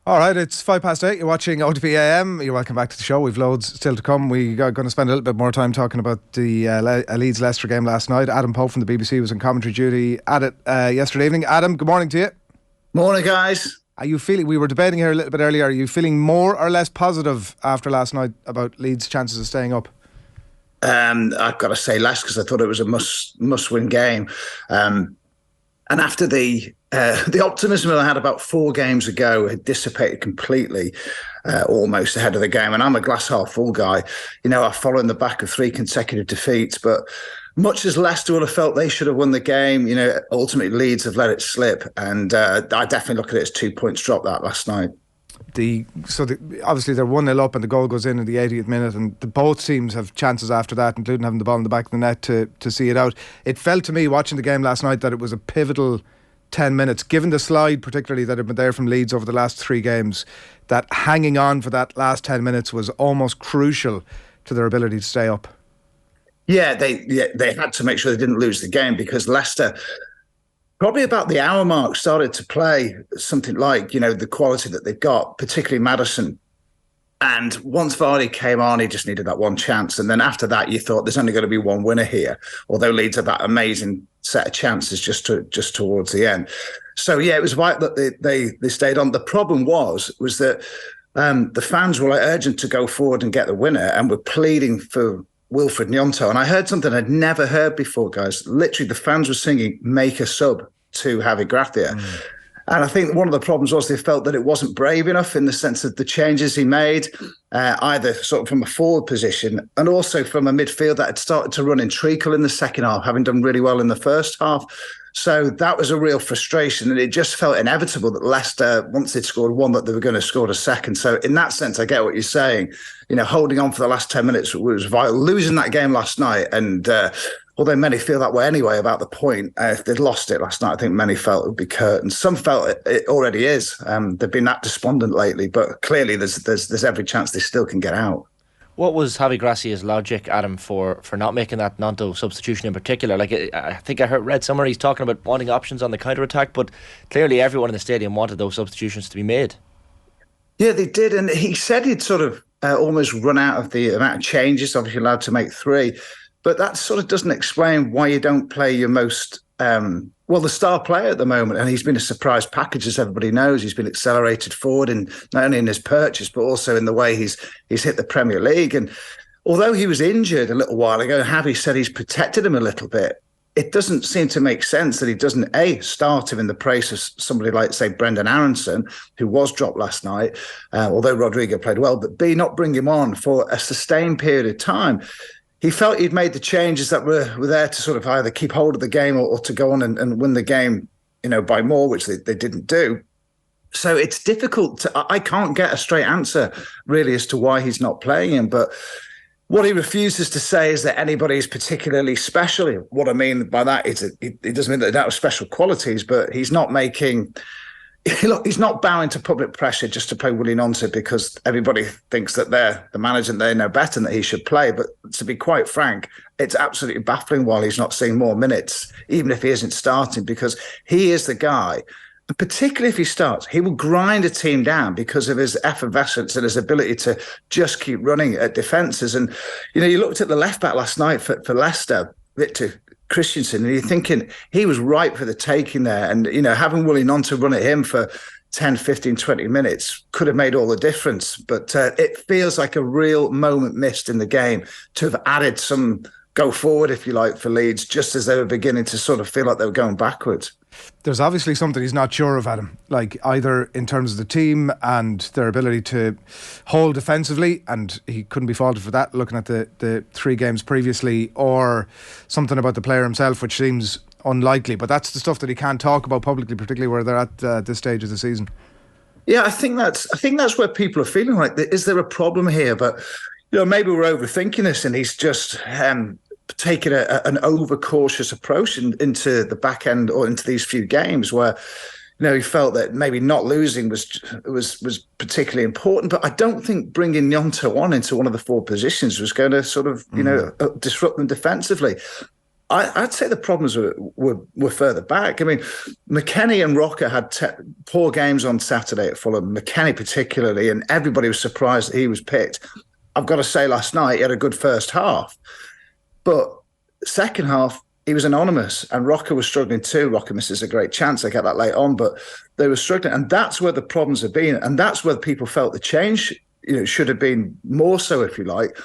All right, it's 8:05. You're watching OTB AM. You're welcome back to the show. We've loads still to come. We are going to spend a little bit more time talking about the Leeds Leicester game last night. Adam Pope from the BBC was on commentary duty at it yesterday evening. Adam, good morning to you. Morning, guys. Are you feeling? We were debating here a little bit earlier. Are you feeling more or less positive after last night about Leeds' chances of staying up? I've got to say less because I thought it was a must-win game. And after the optimism I had about 4 games ago had dissipated completely, almost ahead of the game. And I'm a glass half full guy. You know, I follow in the back of 3 consecutive defeats, but much as Leicester would have felt they should have won the game, you know, ultimately Leeds have let it slip. And I definitely look at it as 2 points drop that last night. Obviously they're 1-0 up and the goal goes in the 80th minute, and both teams have chances after that, including having the ball in the back of the net to see it out. It felt to me watching the game last night that it was a pivotal 10 minutes, given the slide particularly that had been there from Leeds over the last 3 games, that hanging on for that last 10 minutes was almost crucial to their ability to stay up. Yeah, they had to make sure they didn't lose the game, because Leicester, probably about the hour mark, started to play something like, you know, the quality that they've got, particularly Maddison. And once Vardy came on, he just needed that one chance. And then after that, you thought there's only going to be one winner here, although Leeds had that amazing set of chances just towards the end. So, yeah, it was right that they stayed on. The problem was that the fans were like urgent to go forward and get the winner and were pleading for Wilfred Gnonto. And I heard something I'd never heard before, guys. Literally, the fans were singing, "Make a sub" to Javi Gracia. And I think one of the problems was they felt that it wasn't brave enough in the sense of the changes he made, either sort of from a forward position and also from a midfield that had started to run in treacle in the second half, having done really well in the first half. So that was a real frustration, and it just felt inevitable that Leicester, once they'd scored one, that they were going to score a second. So in that sense, I get what you're saying. You know, holding on for the last 10 minutes was vital. Losing that game last night, and although many feel that way anyway about the point, if they'd lost it last night, I think many felt it would be curtains. Some felt it already is. They've been that despondent lately, but clearly there's every chance they still can get out. What was Javi Gracia's logic, Adam, for not making that Gnonto substitution in particular? Like, I think I read somewhere he's talking about wanting options on the counter-attack, but clearly everyone in the stadium wanted those substitutions to be made. Yeah, they did, and he said he'd sort of almost run out of the amount of changes, obviously allowed to make 3, but that sort of doesn't explain why you don't play your most the star player at the moment. And he's been a surprise package, as everybody knows. He's been accelerated forward in not only in his purchase, but also in the way he's hit the Premier League. And although he was injured a little while ago, Javi said he's protected him a little bit. It doesn't seem to make sense that he doesn't, A, start him in the place of somebody like, say, Brendan Aronson, who was dropped last night, although Rodrigo played well, but B, not bring him on for a sustained period of time. He felt he'd made the changes that were there to sort of either keep hold of the game or to go on and win the game, you know, by more, which they didn't do. So it's difficult I can't get a straight answer really as to why he's not playing him. But what he refuses to say is that anybody is particularly special. What I mean by that is it doesn't mean that they don't have special qualities, but he's not making... Look, he's not bowing to public pressure just to play Willie Gnonto because everybody thinks that they're the manager and they know better and that he should play. But to be quite frank, it's absolutely baffling why he's not seeing more minutes, even if he isn't starting, because he is the guy. And particularly if he starts, he will grind a team down because of his effervescence and his ability to just keep running at defences. And, you know, you looked at the left back last night for Leicester, Victor Christensen, and you're thinking he was ripe for the taking there. And, you know, having Willie Gnonto run at him for 10, 15, 20 minutes could have made all the difference. But it feels like a real moment missed in the game to have added some go forward, if you like, for Leeds, just as they were beginning to sort of feel like they were going backwards. There's obviously something he's not sure of, Adam, like either in terms of the team and their ability to hold defensively, and he couldn't be faulted for that looking at the 3 games previously, or something about the player himself, which seems unlikely. But that's the stuff that he can't talk about publicly, particularly where they're at this stage of the season. Yeah, I think that's where people are feeling like, is there a problem here? But, you know, maybe we're overthinking this, and he's just taken an overcautious approach into the back end or into these few games where, you know, he felt that maybe not losing was particularly important. But I don't think bringing Gnonto on into one of the 4 positions was going to sort of, you know, disrupt them defensively. I'd say the problems were further back. I mean, McKennie and Rocker had poor games on Saturday at Fulham, McKennie particularly, and everybody was surprised that he was picked. I've got to say, last night he had a good first half. But second half, he was anonymous, and Rocker was struggling too. Rocker misses a great chance. They get that late on, but they were struggling. And that's where the problems have been. And that's where people felt the change should have been more so, if you like.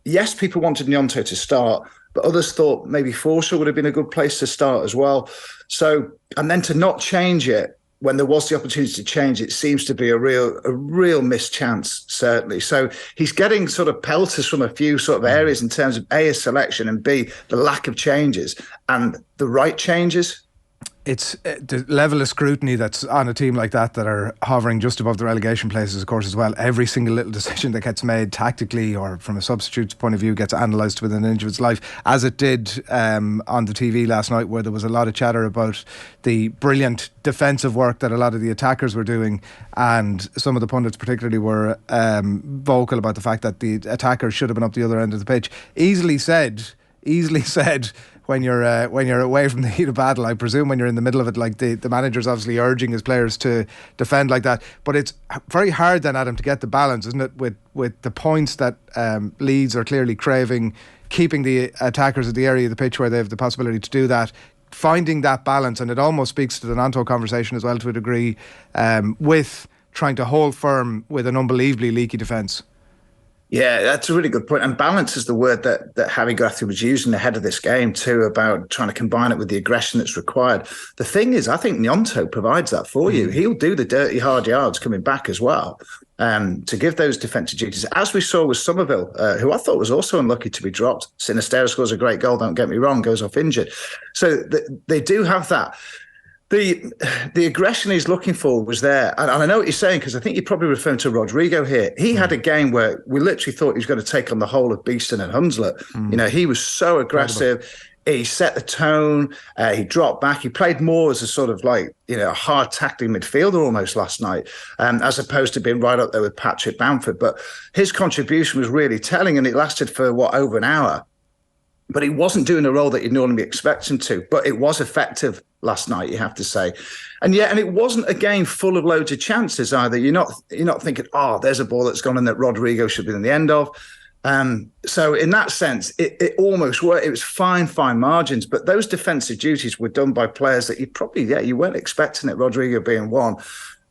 Yes, people wanted Gnonto to start, but others thought maybe Forshaw would have been a good place to start as well. So, and then to not change it when there was the opportunity to change it seems to be a real mischance, certainly. So he's getting sort of pelters from a few sort of areas in terms of A, his selection, and B, the lack of changes and the right changes. It's the level of scrutiny that's on a team like that are hovering just above the relegation places, of course, as well. Every single little decision that gets made tactically or from a substitute's point of view gets analysed within an individual's life, as it did on the TV last night, where there was a lot of chatter about the brilliant defensive work that a lot of the attackers were doing, and some of the pundits particularly were vocal about the fact that the attackers should have been up the other end of the pitch. Easily said when you're away from the heat of battle. I presume when you're in the middle of it, like the manager's obviously urging his players to defend like that. But it's very hard then, Adam, to get the balance, isn't it, with the points that Leeds are clearly craving, keeping the attackers at the area of the pitch where they have the possibility to do that, finding that balance. And it almost speaks to the Gnonto conversation as well, to a degree, with trying to hold firm with an unbelievably leaky defence. Yeah, that's a really good point. And balance is the word that Harry Gracia was using ahead of this game too, about trying to combine it with the aggression that's required. The thing is, I think Gnonto provides that for you. He'll do the dirty, hard yards coming back as well, to give those defensive duties, as we saw with Somerville, who I thought was also unlucky to be dropped. Sinistera scores a great goal, don't get me wrong, goes off injured. So they do have that. The aggression he's looking for was there. And I know what you're saying, because I think you're probably referring to Rodrigo here. He had a game where we literally thought he was going to take on the whole of Beeston and Hunslet. He was so aggressive. He set the tone. He dropped back. He played more as a sort of like, a hard tackling midfielder almost last night, as opposed to being right up there with Patrick Bamford. But his contribution was really telling, and it lasted for, over an hour. But he wasn't doing a role that you'd normally expect him to. But it was effective last night, you have to say. And it wasn't a game full of loads of chances either. You're not thinking, there's a ball that's gone in that Rodrigo should be in the end of. So in that sense, it almost worked. It was fine margins. But those defensive duties were done by players that you weren't expecting it, Rodrigo being one.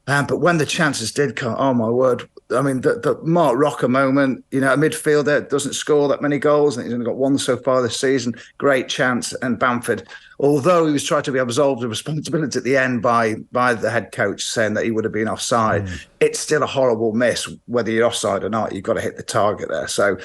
But when the chances did come, oh my word. I mean, the Mark Rocker moment, a midfielder doesn't score that many goals, and he's only got one so far this season. Great chance. And Bamford, although he was trying to be absolved of responsibility at the end by the head coach saying that he would have been offside, it's still a horrible miss. Whether you're offside or not, you've got to hit the target there. So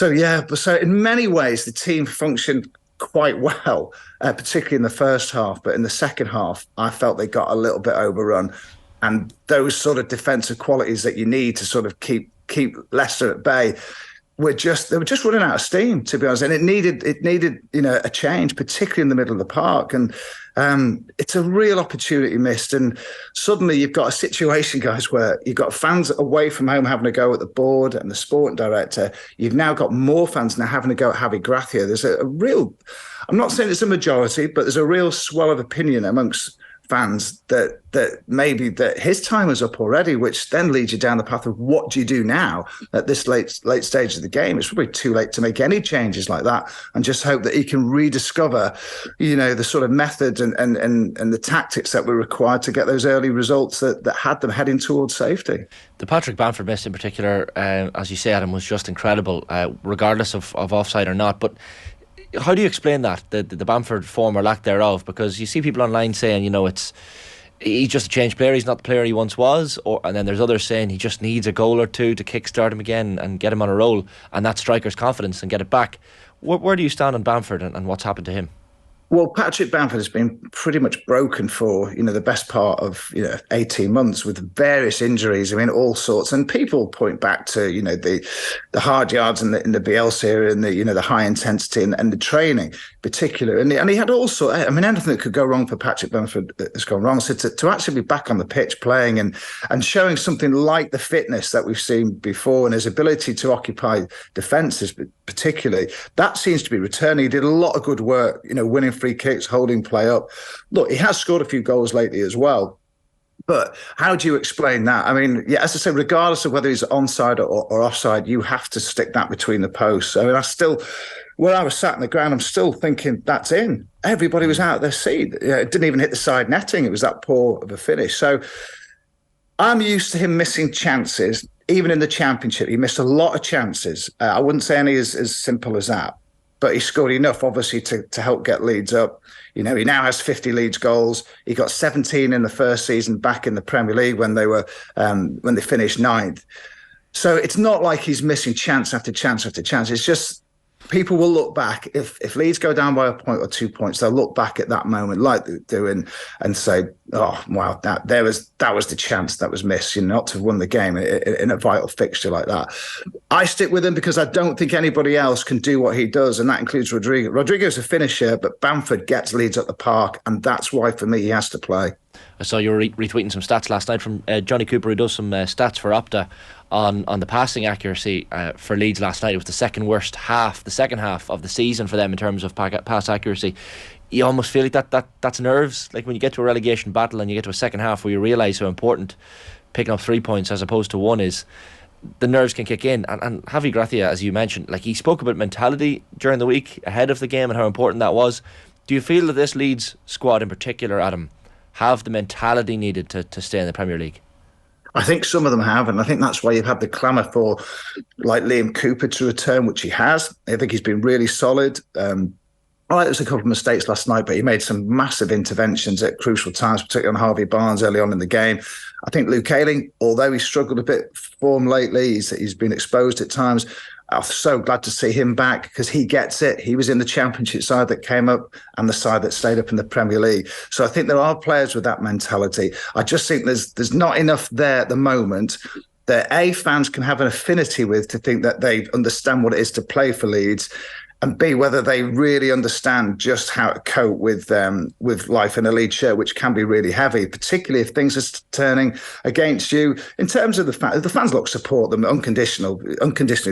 in many ways, the team functioned quite well, particularly in the first half. But in the second half, I felt they got a little bit overrun. And those sort of defensive qualities that you need to sort of keep Leicester at bay they were just running out of steam, to be honest. And it needed a change, particularly in the middle of the park. And it's a real opportunity missed. And suddenly you've got a situation, guys, where you've got fans away from home having a go at the board and the sporting director. You've now got more fans now having a go at Harry Gracia. There's a real, I'm not saying it's a majority, but there's a real swell of opinion amongst fans that maybe that his time is up already, which then leads you down the path of what do you do now at this late stage of the game. It's probably too late to make any changes like that, and just hope that he can rediscover, the sort of methods and the tactics that were required to get those early results that had them heading towards safety. The Patrick Bamford miss in particular, as you say, Adam, was just incredible, regardless of offside or not. But how do you explain that, the Bamford form or lack thereof? Because you see people online saying, he's just a changed player, he's not the player he once was, and then there's others saying he just needs a goal or two to kickstart him again and get him on a roll, and that striker's confidence and get it back. Where do you stand on Bamford and what's happened to him? Well, Patrick Bamford has been pretty much broken for, the best part of, 18 months with various injuries. I mean, all sorts. And people point back to, the hard yards in the Bielsa and the high intensity and the training in particular. And he had also, I mean, anything that could go wrong for Patrick Bamford has gone wrong. So to actually be back on the pitch playing and showing something like the fitness that we've seen before and his ability to occupy defences particularly, that seems to be returning. He did a lot of good work, winning free kicks, holding play up. Look, he has scored a few goals lately as well. But how do you explain that? I mean, yeah, as I say, regardless of whether he's onside or offside, you have to stick that between the posts. I mean, when I was sat on the ground, I'm still thinking that's in. Everybody was out of their seat. It didn't even hit the side netting. It was that poor of a finish. So I'm used to him missing chances. Even in the Championship, he missed a lot of chances. I wouldn't say any as simple as that. But he scored enough, obviously, to help get Leeds up. He now has 50 Leeds goals. He got 17 in the first season back in the Premier League when they finished ninth. So it's not like he's missing chance after chance after chance. It's just people will look back. If Leeds go down by a point or 2 points, they'll look back at that moment like they're doing and say, oh, wow, that was the chance that was missed, not to have won the game in a vital fixture like that. I stick with him because I don't think anybody else can do what he does, and that includes Rodrigo. Rodrigo's a finisher, but Bamford gets Leeds at the park, and that's why, for me, he has to play. I saw you were retweeting some stats last night from Johnny Cooper, who does some stats for Opta on the passing accuracy for Leeds last night. It was the second half of the season for them in terms of pass accuracy. You almost feel like that's nerves. Like when you get to a relegation battle and you get to a second half where you realise how important picking up 3 points as opposed to one is, the nerves can kick in. And Javi Gracia, as you mentioned, like he spoke about mentality during the week ahead of the game and how important that was. Do you feel that this Leeds squad in particular, Adam, have the mentality needed to stay in the Premier League? I think some of them have, and I think that's why you've had the clamour for like Liam Cooper to return, which he has. I think he's been really solid. There's a couple of mistakes last night, but he made some massive interventions at crucial times, particularly on Harvey Barnes early on in the game. I think Luke Ayling, although he's struggled a bit form lately, he's been exposed at times. I'm so glad to see him back because he gets it. He was in the Championship side that came up and the side that stayed up in the Premier League. So I think there are players with that mentality. I just think there's not enough there at the moment that fans can have an affinity with to think that they understand what it is to play for Leeds, and B, whether they really understand just how to cope with life in a Leeds shirt, which can be really heavy, particularly if things are turning against you. In terms of the fans support them unconditionally,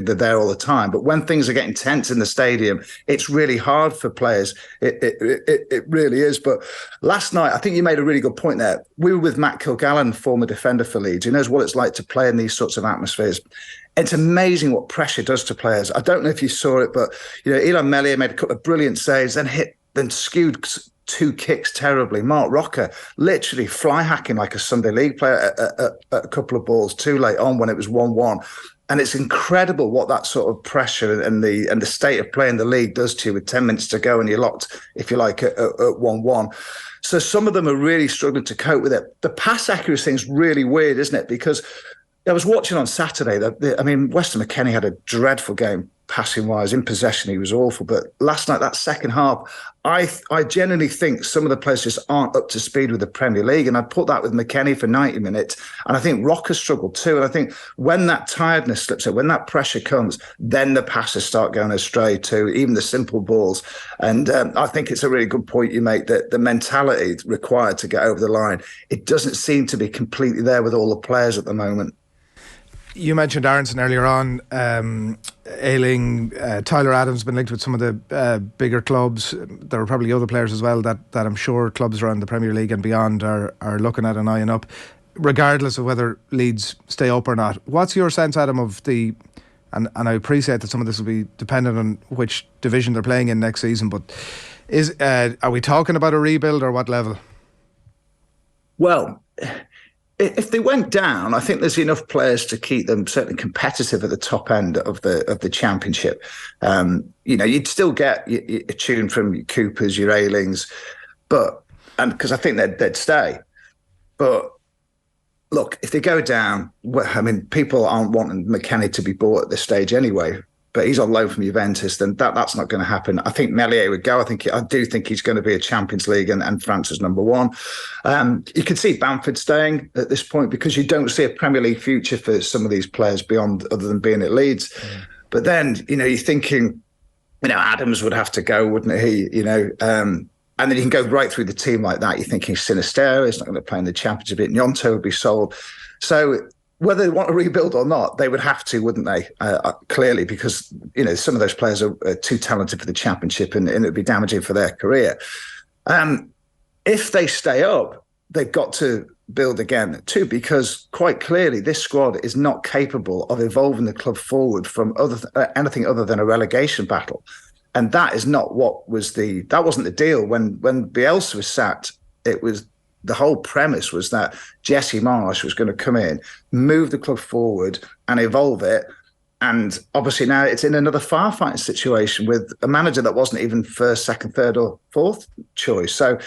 they're there all the time. But when things are getting tense in the stadium, it's really hard for players. It really is. But last night, I think you made a really good point there. We were with Matt Kilgallen, former defender for Leeds. He knows what it's like to play in these sorts of atmospheres. It's amazing what pressure does to players. I don't know if you saw it, but Elon Mellier made a couple of brilliant saves, then skewed 2 kicks terribly. Mark Rocker literally fly hacking like a Sunday League player at a couple of balls too late on when it was 1-1. And it's incredible what that sort of pressure and the state of play in the league does to you with 10 minutes to go and you're locked, if you like, at 1-1. So some of them are really struggling to cope with it. The pass accuracy thing's really weird, isn't it? Because I was watching on Saturday. Weston McKennie had a dreadful game passing-wise. In possession, he was awful. But last night, that second half, I genuinely think some of the players just aren't up to speed with the Premier League. And I put that with McKennie for 90 minutes. And I think Rocker struggled too. And I think when that tiredness slips in, when that pressure comes, then the passes start going astray too, even the simple balls. And I think it's a really good point you make that the mentality required to get over the line, it doesn't seem to be completely there with all the players at the moment. You mentioned Aronson earlier on. Ayling, Tyler Adams been linked with some of the bigger clubs. There are probably other players as well that I'm sure clubs around the Premier League and beyond are looking at and eyeing up, regardless of whether Leeds stay up or not. What's your sense, Adam, of and I appreciate that some of this will be dependent on which division they're playing in next season, but are we talking about a rebuild or what level? Well, if they went down, I think there's enough players to keep them certainly competitive at the top end of the Championship. You'd still get a tune from your Coopers, your Aylings, because I think they'd stay. But look, if they go down, people aren't wanting McKennie to be bought at this stage anyway. but he's on loan from Juventus, then that's not going to happen. I think Meslier would go. I do think he's going to be a Champions League and France's number one. You can see Bamford staying at this point because you don't see a Premier League future for some of these players beyond other than being at Leeds. But then, you're thinking, Adams would have to go, wouldn't he? And then you can go right through the team like that. You're thinking Sinisterra is not going to play in the Championship. Gnonto would be sold. So whether they want to rebuild or not, they would have to, wouldn't they? Clearly, because some of those players are too talented for the Championship, and it would be damaging for their career. If they stay up, they've got to build again too, because quite clearly this squad is not capable of evolving the club forward from anything other than a relegation battle. And that is not that wasn't the deal when Bielsa was sacked. It was the whole premise was that Jesse Marsh was going to come in, move the club forward and evolve it. And obviously now it's in another firefighting situation with a manager that wasn't even first, second, third or fourth choice. So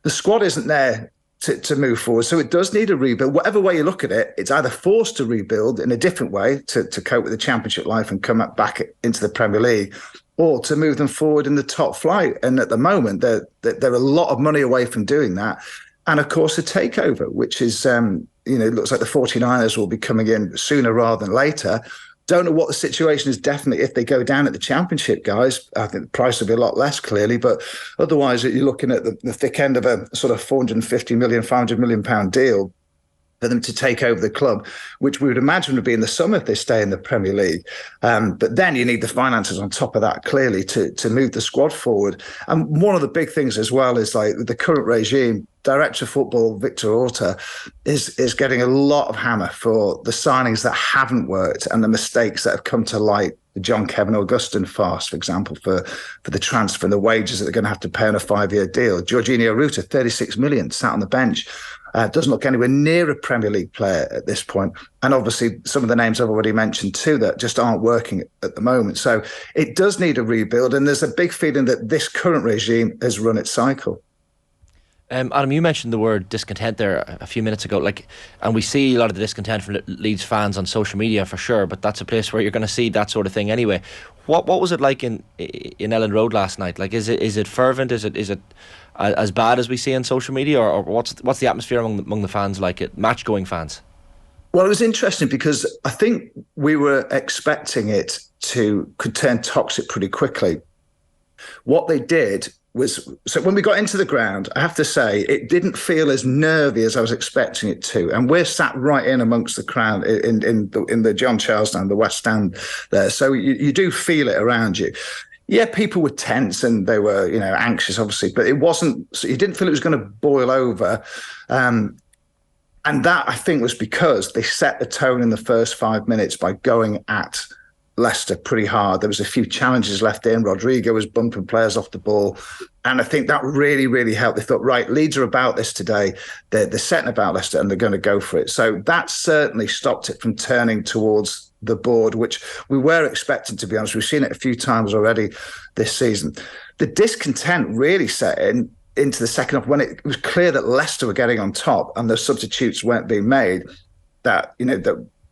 the squad isn't there to move forward. So it does need a rebuild. Whatever way you look at it, it's either forced to rebuild in a different way to cope with the Championship life and come back into the Premier League, or to move them forward in the top flight. And at the moment, they're a lot of money away from doing that. And of course, a takeover, which is, it looks like the 49ers will be coming in sooner rather than later. Don't know what the situation is definitely if they go down at the Championship, guys. I think the price will be a lot less, clearly. But otherwise, you're looking at the thick end of a sort of 450 million, 500 million pound deal for them to take over the club, which we would imagine would be in the summer if they stay in the Premier League. But then you need the finances on top of that, clearly, to move the squad forward. And one of the big things as well is like the current regime, Director of Football Victor Orta is getting a lot of hammer for the signings that haven't worked and the mistakes that have come to light. The John Kevin Augustin farce, for example, for the transfer and the wages that they're going to have to pay on a 5-year deal. Jorginho Ruta, 36 million, sat on the bench. Doesn't look anywhere near a Premier League player at this point. And obviously some of the names I've already mentioned too that just aren't working at the moment. So it does need a rebuild. And there's a big feeling that this current regime has run its cycle. Adam, you mentioned the word discontent there a few minutes ago, and we see a lot of the discontent from Leeds fans on social media for sure, but that's a place where you're going to see that sort of thing anyway. What was it like in Ellen Road last night? Like, is it fervent? Is it as bad as we see on social media, or what's the atmosphere among the fans like it, match-going fans? Well, it was interesting because I think we were expecting it could turn toxic pretty quickly. What they did was, so when we got into the ground, I have to say, it didn't feel as nervy as I was expecting it to. And we're sat right in amongst the crowd in the John Charles Stand, the West Stand there. So you do feel it around you. Yeah, people were tense and they were, anxious, obviously, but it wasn't, so you didn't feel it was going to boil over. And that, I think, was because they set the tone in the first 5 minutes by going at Leicester pretty hard. There was a few challenges left in. Rodrigo was bumping players off the ball. And I think that really, really helped. They thought, right, Leeds are about this today. They're setting about Leicester and they're going to go for it. So that certainly stopped it from turning towards the board, which we were expecting, to be honest. We've seen it a few times already this season. The discontent really set into the second half when it was clear that Leicester were getting on top and the substitutes weren't being made, that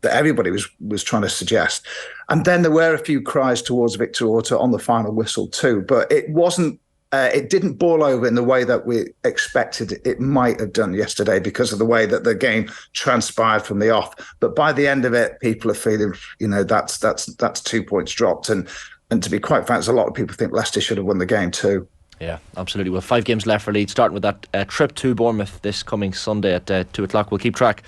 everybody was trying to suggest. And then there were a few cries towards Victor Orta on the final whistle too, but it wasn't, it didn't boil over in the way that we expected it might have done yesterday because of the way that the game transpired from the off. But by the end of it, people are feeling, that's 2 points dropped. And to be quite frank, a lot of people think Leicester should have won the game too. Yeah, absolutely. Well, 5 games left for Leeds, starting with that trip to Bournemouth this coming Sunday at 2 o'clock. We'll keep track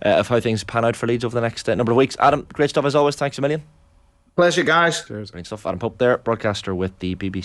of how things pan out for Leeds over the next number of weeks. Adam, great stuff as always. Thanks a million. Pleasure, guys. Cheers. Great stuff. Adam Pope there, broadcaster with the BBC.